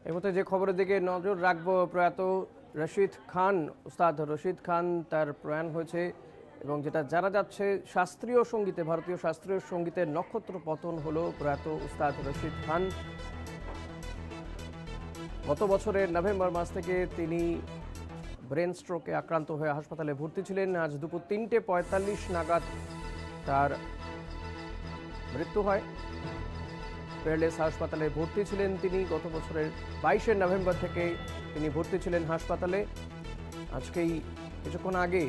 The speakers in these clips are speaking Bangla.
এই মধ্যে যে খবরের দিকে নজর রাখবো, প্রয়াত রশিদ খান, উস্তাদ রশিদ খান তার প্রয়াণ হয়েছে এবং যেটা জানা যাচ্ছে শাস্ত্রীয় সঙ্গীতে, ভারতীয় শাস্ত্রীয় সঙ্গীতের নক্ষত্র পতন হলো প্রয়াত উস্তাদ রশিদ খান। গত বছরের নভেম্বর মাস থেকে তিনি ব্রেন স্ট্রোকে আক্রান্ত হয়ে হাসপাতালে ভর্তি ছিলেন। আজ দুপুর 3:45 নাগাদ তার মৃত্যু হয়। পেয়ারলেস হাসপাতালে ভর্তি ছিলেন তিনি। গত বছরের 22শে নভেম্বর থেকে তিনি ভর্তি ছিলেন হাসপাতালে। আজকেই কিছুক্ষণ আগে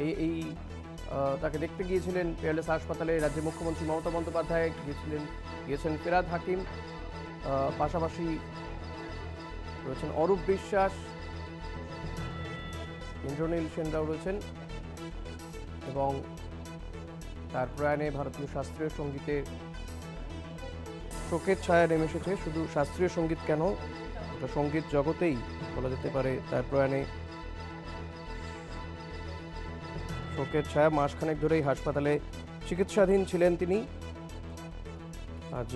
এই তাকে দেখতে গিয়েছিলেন পেয়ারলেস হাসপাতালে রাজ্যের মুখ্যমন্ত্রী মমতা বন্দ্যোপাধ্যায়, গিয়েছেন ফিরহাদ হাকিম, পাশাপাশি রয়েছেন অরূপ বিশ্বাস, ইন্দ্রনীল সেনরাও রয়েছেন। এবং তার প্রয়াণে ভারতীয় শাস্ত্রীয় সঙ্গীতে শোকের ছায়া নেমে এসেছে। শুধু শাস্ত্রীয় সঙ্গীত কেন, ওটা সঙ্গীত জগতেই বলা যেতে পারে তার প্রয়াণে শোকের ছায়া। মাসখানেক ধরেই হাসপাতালে চিকিৎসাধীন ছিলেন তিনি। আজ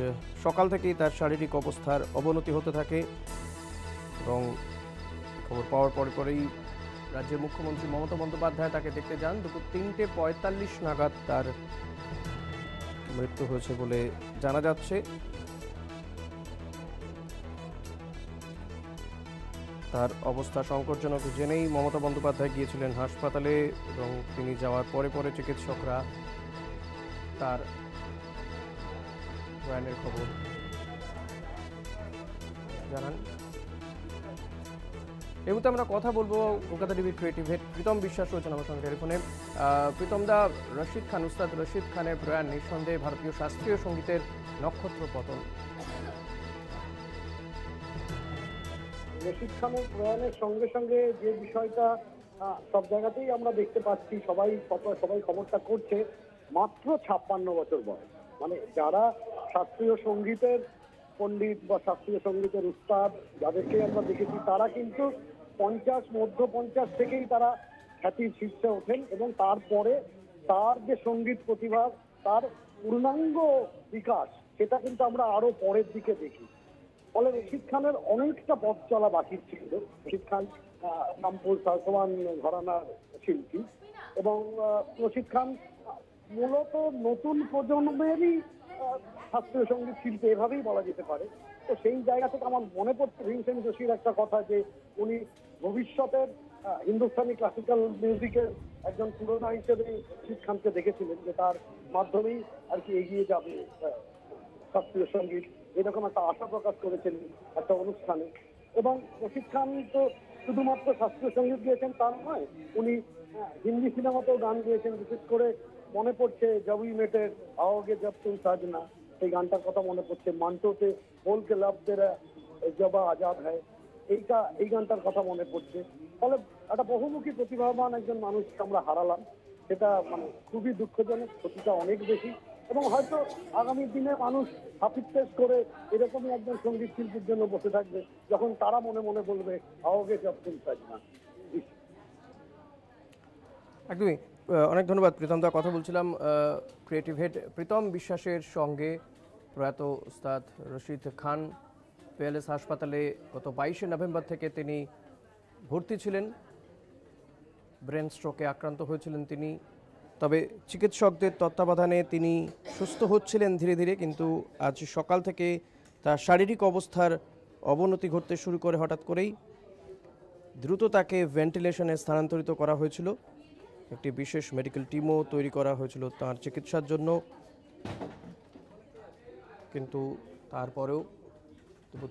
সকাল থেকেই তার শারীরিক অবস্থার অবনতি হতে থাকে এবং খবর পাওয়ার পরেই রাজ্যের মুখ্যমন্ত্রী মমতা বন্দ্যোপাধ্যায় তাকে দেখতে যান। দুপুর 3:45 নাগাদ তার মৃত্যু হয়েছে বলে জানা যাচ্ছে। তার অবস্থা সংকটজনক জেনেই মমতা বন্দ্যোপাধ্যায় গিয়েছিলেন হাসপাতালে এবং তিনি যাওয়ার পরে চিকিৎসকরা তার প্রয়াণের খবর জানান। এই মুহূর্তে আমরা কথা বলবো কলকাতা টিভির ক্রিয়েটিভ হেড প্রীতম বিশ্বাস রয়েছেন আমার সঙ্গে টেলিফোনে। প্রীতম দা, রশিদ খান, উস্তাদ রশিদ খানের প্রয়াণ নিঃসন্দেহে ভারতীয় শাস্ত্রীয় সঙ্গীতের নক্ষত্র পতন। রশিদ খানের প্রয়াণের সঙ্গে সঙ্গে যে বিষয়টা সব জায়গাতেই আমরা দেখতে পাচ্ছি, সবাই খবরটা করছে, মাত্র 56 বছর বয়স। মানে যারা শাস্ত্রীয় সঙ্গীতের পণ্ডিত বা শাস্ত্রীয় সঙ্গীতের উস্তাদ যাদেরকে আমরা দেখেছি, তারা কিন্তু 50 মধ্য 50 থেকেই তারা খ্যাতির শীর্ষে ওঠেন এবং তারপরে তার যে সঙ্গীত প্রতিভা, তার পূর্ণাঙ্গ বিকাশ, সেটা কিন্তু আমরা আরো পরের দিকে দেখি। ফলে রশিদ খানের অনেকটা পথ চলা বাকি ছিল। রশিদ খান রামপুর সালসমান ঘরানার শিল্পী এবং রশিদ খান মূলত নতুন প্রজন্মেরই শাস্ত্রীয় সঙ্গীত শিল্পী, এভাবেই বলা যেতে পারে। তো সেই জায়গা থেকে আমার মনে পড়ছে ভীমসেন যোশীর একটা কথা, যে উনি ভবিষ্যতের হিন্দুস্তানি ক্লাসিক্যাল মিউজিকের একজন পুরোধা হিসেবে রশিদ খানকে দেখেছিলেন, যে তার মাধ্যমেই আর কি এগিয়ে যাবে শাস্ত্রীয় সঙ্গীত, এরকম একটা আশা প্রকাশ করেছিলেন একটা অনুষ্ঠানে। এবং রশিদ খান তো শুধুমাত্র শাস্ত্রীয় সঙ্গীত গিয়েছেন তার নয়, উনি হিন্দি সিনেমাতেও গান গিয়েছেন। বিশেষ করে মনে পড়ছে জবই মেটের आओगे जब तुम साजना, সেই গানটার কথা মনে পড়ছে। মান্টোতে बोल के लब तेरा जबा आजाद है, এই গানটার কথা মনে পড়ছে। ফলে একটা বহুমুখী প্রতিভাবান একজন মানুষকে আমরা হারালাম, সেটা মানে খুবই দুঃখজনক, ক্ষতিটা অনেক বেশি। এবং হয়তো আগামী দিনে মানুষ হাফিজ করে এরকমই একজন সঙ্গীত শিল্পীর জন্য বসে থাকবে, যখন তারা মনে মনে বলবে आओगे जब तुम साजना। একদমই, অনেক ধন্যবাদ প্রীতম দা। কথা বলছিলাম ক্রিয়েটিভ হেড প্রীতম বিশ্বাসের সঙ্গে। প্রয়াত উস্তাদ রশিদ খান পেয়ারলেস হাসপাতালে গত 22শে নভেম্বর থেকে তিনি ভর্তি ছিলেন। ব্রেন স্ট্রোকে আক্রান্ত হয়েছিলেন তিনি। তবে চিকিৎসকদের তত্ত্বাবধানে তিনি সুস্থ হচ্ছিলেন ধীরে ধীরে, কিন্তু আজ সকাল থেকে তার শারীরিক অবস্থার অবনতি ঘটতে শুরু করে হঠাৎ করেই। দ্রুত তাকে ভেন্টিলেশনে স্থানান্তরিত করা হয়েছিল। একটি বিশেষ মেডিকেল টিমও তৈরি করা হয়েছিল তার চিকিৎসার জন্য, কিন্তু তারপরেও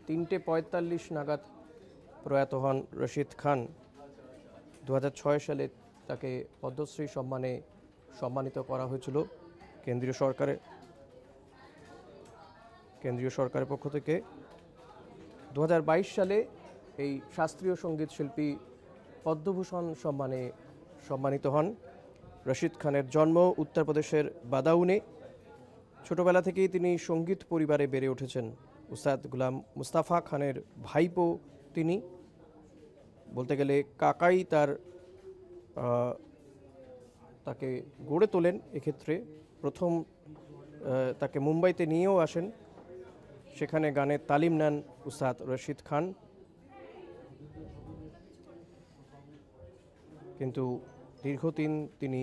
3:45 নাগাদ প্রয়াত হন রশিদ খান। 2006 সালে তাকে পদ্মশ্রী সম্মানে সম্মানিত করা হয়েছিল কেন্দ্রীয় সরকারের পক্ষ থেকে। 2022 সালে এই শাস্ত্রীয় সঙ্গীত শিল্পী পদ্মভূষণ সম্মানে সম্মানিত হন। রশিদ খানের জন্ম উত্তরপ্রদেশের বাদাউনে। ছোটবেলা থেকেই তিনি সঙ্গীত পরিবারে বেড়ে উঠেছেন। উস্তাদ গুলাম মুস্তাফা খানের ভাইপো তিনি, বলতে গেলে কাকাই তাকে গড়ে তোলেন। এক্ষেত্রে প্রথম তাকে মুম্বাইতে নিয়েও আসেন। সেখানে গানের তালিম নেন উস্তাদ রশিদ খান। কিন্তু দীর্ঘদিন তিনি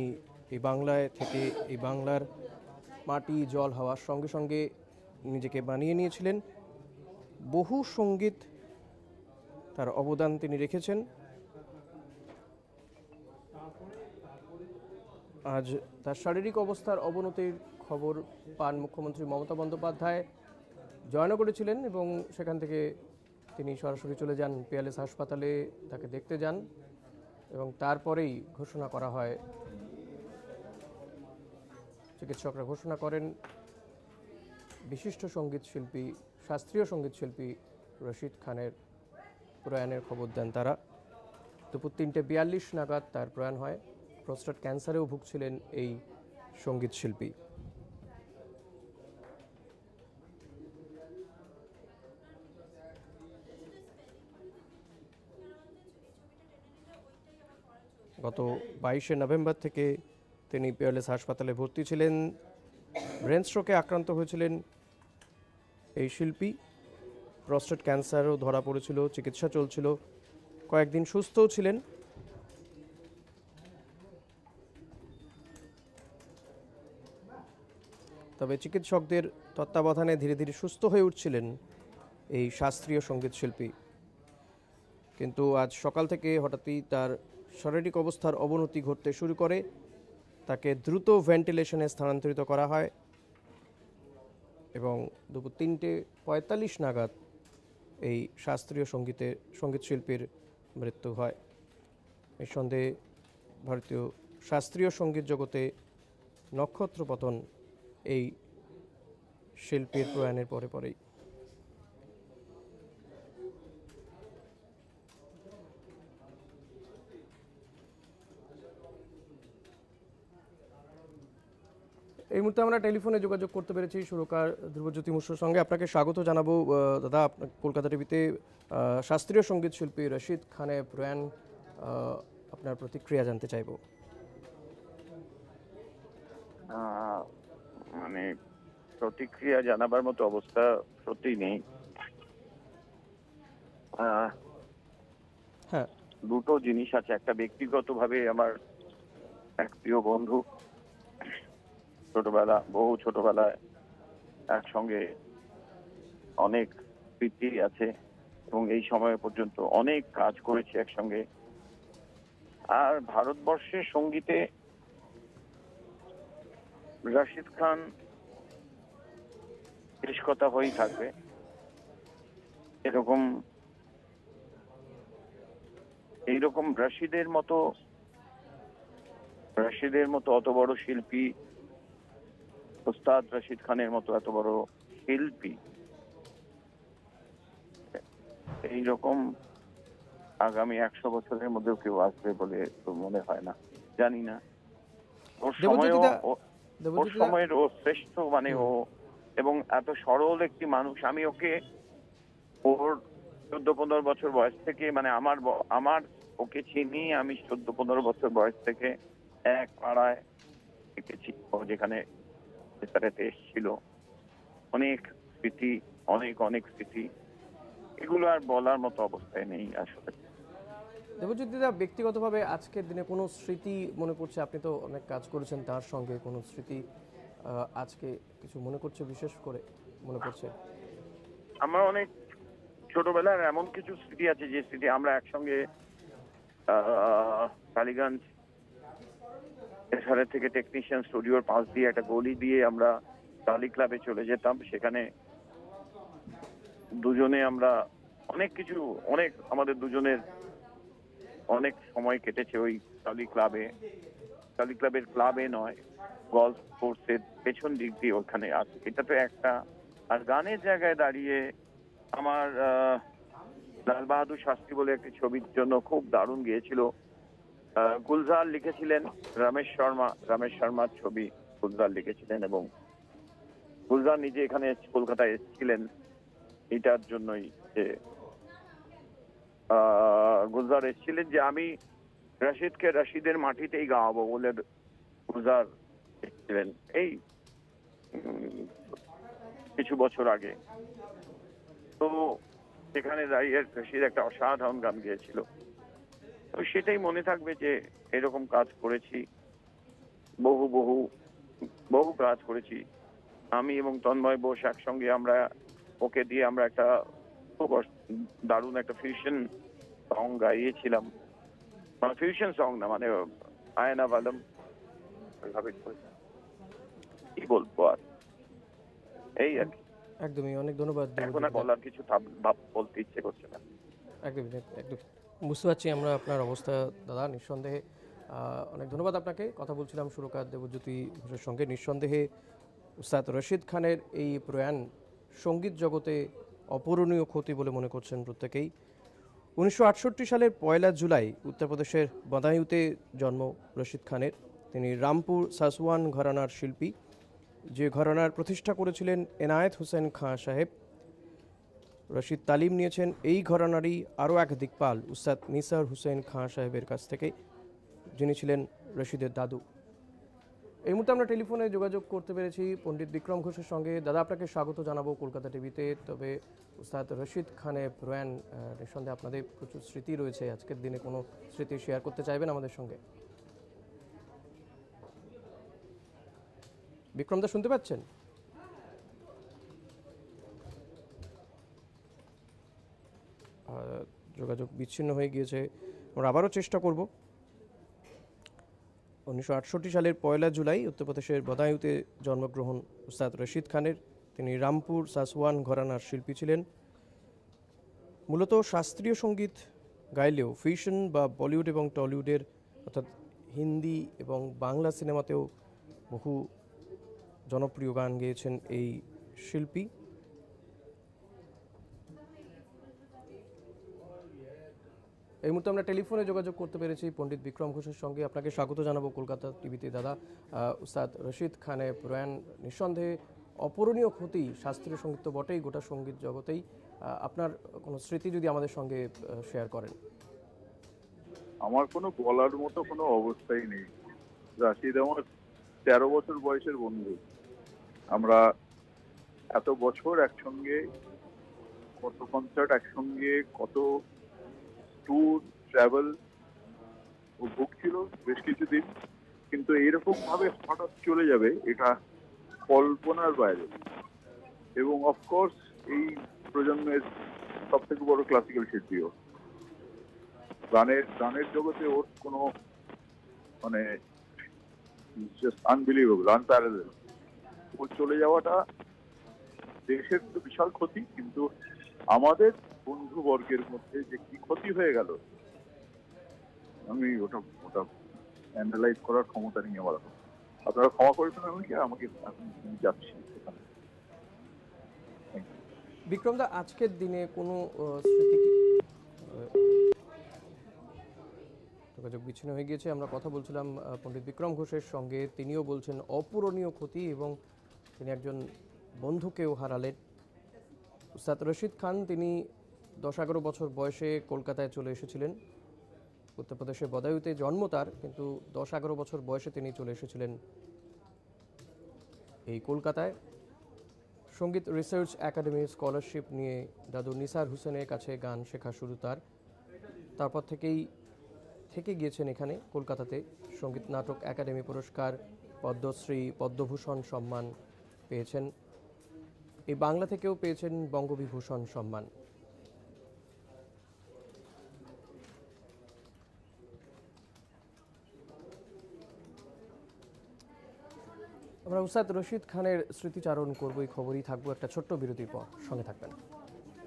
এই বাংলায় থেকে এই বাংলার মাটি জল হাওয়ার সঙ্গে সঙ্গে নিজেকে বানিয়ে নিয়েছিলেন। বহু সঙ্গীত তার অবদান তিনি রেখেছেন। আজ তার শারীরিক অবস্থার অবনতির খবর পান মুখ্যমন্ত্রী মমতা বন্দ্যোপাধ্যায় জয়নগরে ছিলেন এবং সেখান থেকে তিনি সরাসরি চলে যান পিএলএস হাসপাতালে, তাকে দেখতে যান এবং তারপরেই ঘোষণা করা হয়, চিকিৎসকরা ঘোষণা করেন বিশিষ্ট সঙ্গীত শিল্পী, শাস্ত্রীয় সঙ্গীত শিল্পী রশিদ খানের প্রয়াণের খবর দেন তারা। দুপুর 3:42 নাগাদ তার প্রয়াণ হয়। প্রস্টেট ক্যান্সারেও ভুগছিলেন এই সঙ্গীত শিল্পী। গত 22শে নভেম্বর থেকে তিনি পিএলএস হাসপাতালে ভর্তি ছিলেন। ব্রেন স্ট্রোকে আক্রান্ত হয়েছিলেন এই শিল্পী। প্রস্টেট ক্যান্সারও ধরা পড়েছিল, চিকিৎসা চলছিল, কয়েকদিন সুস্থও ছিলেন। তবে চিকিৎসকদের তত্ত্বাবধানে ধীরে ধীরে সুস্থ হয়ে উঠছিলেন এই শাস্ত্রীয় সঙ্গীত শিল্পী। কিন্তু আজ সকাল থেকে হঠাৎই তার শারীরিক অবস্থার অবনতি ঘটতে শুরু করে। তাকে দ্রুত ভেন্টিলেশনে স্থানান্তরিত করা হয় এবং দুপুর 3:45 নাগাদ এই শাস্ত্রীয় সঙ্গীত শিল্পীর মৃত্যু হয়। নিঃসন্দেহে ভারতীয় শাস্ত্রীয় সঙ্গীত জগতে নক্ষত্রপতন এই শিল্পীর প্রয়াণের পরে পরেই। এই মুহূর্তে আমরা টেলিফোনে যোগাযোগ করতে পেরেছি সুরকার ধ্রুবজ্যোতি মিশ্রর সঙ্গে। আপনাকে স্বাগত জানাবো দাদা। কলকাতা টিভিতে শাস্ত্রীয় সঙ্গীত শিল্পী রশিদ খানের প্রয়াণ, আপনার প্রতিক্রিয়া জানতে চাইব। মানে প্রতিক্রিয়া জানাবার মতো অবস্থা সত্যিই নেই। হ্যাঁ, দুটো জিনিস আছে। একটা, ব্যক্তিগতভাবে আমার এক প্রিয় বন্ধু, বহু ছোটবেলায় একসঙ্গে অনেক স্মৃতি আছে এবং এই সময় পর্যন্ত অনেক কাজ করেছে একসঙ্গে। আর ভারতবর্ষের সঙ্গীতে রশিদ খান শেষ কথা হয়েই থাকবে। এইরকম রশিদের মতো অত বড় শিল্পী, উস্তাদ রশিদ খানের মতো এত বড় শিল্পী, এইরকম আগামী 100 বছরের মধ্যেও কেউ আসবে বলে তো মনে হয় না। জানি না, ওর সময়ের ও শ্রেষ্ঠ, মানে ও, এবং এত সরল একটি মানুষ। আমি ওকে ওর 14-15 বছর বয়স থেকে, মানে আমার ওকে চিনি আমি 14-15 বছর বয়স থেকে এক পাড়ায় দেখেছি। ও যেখানে এসেছিল, অনেক স্মৃতি, অনেক স্মৃতি, এগুলো আর বলার মতো অবস্থায় নেই আসলে। দেবজ্যোতিদা, ব্যক্তিগতভাবে আজকের দিনে কোনো স্মৃতি মনে পড়ছে? আপনি তো অনেক কাজ করেছেন তার সঙ্গে, কোনো স্মৃতি আজকে কিছু মনে করছে, বিশেষ করে মনে পড়ছে? আমার অনেক ছোটবেলার এমন কিছু স্মৃতি আছে যে স্মৃতি আমরা একসঙ্গে টালিগঞ্জ এসআরএ থেকে টেকনিশিয়ান স্টুডিওর পাশ দিয়ে একটা গলি দিয়ে আমরা টালি ক্লাবে চলে যেতাম। সেখানে দুজনে আমরা আমাদের দুজনের অনেক সময় কেটেছে ওই টালি ক্লাবের ক্লাবে নয়, গলফ কোর্সের পেছন দিক দিয়ে ওখানে আছে। এটা তো একটা। আর গানের জায়গায় দাঁড়িয়ে আমার লাল বাহাদুর শাস্ত্রী বলে একটি ছবির জন্য খুব দারুণ গিয়েছিল। গুলজার লিখেছিলেন, রমেশ শর্মার ছবি গুলজার লিখেছিলেন, এবং গুলজার নিজে এখানে কলকাতায় এসেছিলেন এটার জন্যই, যে গুলজার এসেছিলেন যে আমি রশিদকে রশিদের মাটিতেই গাওয়াবো বলে গুলজার এসেছিলেন এই কিছু বছর আগে। তো সেখানে দাঁড়িয়ে রশিদ একটা অসাধারণ গান গেয়েছিল। তো সেটাই মনে থাকবে যে এরকম কাজ করেছি, বহু বহু বহু কাজ করেছি। আমি এবং তন্ময় বোস একসঙ্গে আমরা ওকে দিয়ে আমরা একটা খুব দারুণ একটা ফিউশন সং গাইয়েছিলাম। মানে ফিউশন সং না, মানে আয়না বালম ওইভাবে কি বলবো আর, এই আর কি। একদমই, অনেক ধন্যবাদ এখন আর দেবজিৎ দা। বলার কিছু বলতে ইচ্ছে করছে না। একদমই একদম বুঝতে পারছি আমরা আপনার অবস্থা দাদা, নিঃসন্দেহে। অনেক ধন্যবাদ আপনাকে। কথা বলছিলাম সুরকার দেবজ্যোতি ঘোষের সঙ্গে। নিঃসন্দেহে উস্তাদ রশিদ খানের এই প্রয়াণ সঙ্গীত জগতে অপূরণীয় ক্ষতি বলে মনে করছেন প্রত্যেকেই। 1968 সালের 1 জুলাই উত্তরপ্রদেশের বদায়ুতে জন্ম রশিদ খানের। তিনি রামপুর সাসওয়ান ঘরানার শিল্পী, যে ঘরানার প্রতিষ্ঠা করেছিলেন এনায়েত হুসেন খাঁ সাহেব। রশিদ তালিম নিয়েছেন এই ঘরানারই আরও এক দিকপাল উস্তাদ নিসার হুসেন খাঁ সাহেবের কাছ থেকে, যিনি ছিলেন রশিদের দাদু। এই মুহূর্তে আমরা টেলিফোনে যোগাযোগ করতে পেরেছি পণ্ডিত বিক্রম ঘোষের সঙ্গে। দাদা, আপনাকে স্বাগত জানাবো কলকাতা টিভিতে। তবে উস্তাদ রশিদ খানের প্রয়াণ নিঃসন্দেহে আপনাদের প্রচুর স্মৃতি রয়েছে, আজকের দিনে কোনো স্মৃতি শেয়ার করতে চাইবেন আমাদের সঙ্গে? বিক্রমদা শুনতে পাচ্ছেন? যোগাযোগ বিচ্ছিন্ন হয়ে গিয়েছে, আমরা আবারও চেষ্টা করব। 1968 সালের 1 জুলাই উত্তরপ্রদেশের বদায়ুতে জন্মগ্রহণ উস্তাদ রশিদ খানের। তিনি রামপুর সাসওয়ান ঘরানার শিল্পী ছিলেন। মূলত শাস্ত্রীয় সঙ্গীত গাইলেও ফিউশন বা বলিউড এবং টলিউডের অর্থাৎ হিন্দি এবং বাংলা সিনেমাতেও বহু জনপ্রিয় গান গেয়েছেন এই শিল্পী। এই মুহূর্তে আমরা টেলিফোনে যোগাযোগ করতে পেরেছি পণ্ডিত বিক্রম ঘোষের সঙ্গে। আপনাকে স্বাগত জানাবো কলকাতা টিভিতে দাদা। উস্তাদ রশিদ খানের প্রয়াণ নিঃসন্দেহে অপূরণীয় ক্ষতি, শাস্ত্রীয় সঙ্গীত তো বটেই, গোটা সঙ্গীত জগতেই। আপনার কোনো স্মৃতি যদি আমাদের সঙ্গে শেয়ার করেন। আমার কোনো বলার মতো কোনো অবস্থাই নেই। রাশিদ আমার 13 বছর বয়সের বন্ধু। আমরা এত বছর একসঙ্গে, কত কনসার্ট একসঙ্গে, কত ট্যুর ট্রাভেল ও বুক ছিল বেশ কিছুদিন, কিন্তু এইরকম ভাবে হঠাৎ চলে যাবে এটা কল্পনার বাইরে। এবং অফকোর্স এই প্রজন্মের সব থেকে বড় ক্লাসিক্যাল শিল্পীও। গানের জগতে ওর কোনো মানে জাস্ট আনবিলিভেবল, আনপ্যারালেল। ওর চলে যাওয়াটা দেশের তো বিশাল ক্ষতি, কিন্তু আমাদের বন্ধু বর্গের মধ্যে যে কি ক্ষতি হয়ে গেল, আমি ওটা অ্যানালাইজ করার ক্ষমতা নেই আমার। আপনারা ক্ষমা করবেন আমাকে এখন যাচ্ছি। বিক্রমদা, আজকের দিনে কোনো স্মৃতি যোগাযোগ বিচ্ছিন্ন হয়ে গিয়েছে। আমরা কথা বলছিলাম পণ্ডিত বিক্রম ঘোষের সঙ্গে। তিনিও বলছেন অপূরণীয় ক্ষতি এবং তিনি একজন বন্ধুকেও হারালেন। উস্তাদ রশিদ খান তিনি 10-11 বছর বয়সে কলকাতায় চলে এসেছিলেন। উত্তরপ্রদেশের বদায়ুতে জন্ম তার, কিন্তু 10-11 বছর বয়সে তিনি চলে এসেছিলেন এই কলকাতায়। সঙ্গীত রিসার্চ একাডেমির স্কলারশিপ নিয়ে দাদু নিসার হুসেনের কাছে গান শেখা শুরু তার। তারপর থেকে গিয়েছেন এখানে কলকাতাতে। সঙ্গীত নাটক একাডেমি পুরস্কার, পদ্মশ্রী, পদ্মভূষণ সম্মান পেয়েছেন। এই বাংলা থেকেও পেয়েছেন বঙ্গবিভূষণ সম্মান। আমরা উস্তাদ রশিদ খানের স্মৃতিচারণ করবো, এই খবরই থাকবো একটা ছোট্ট বিরতির পর। সঙ্গে থাকবেন।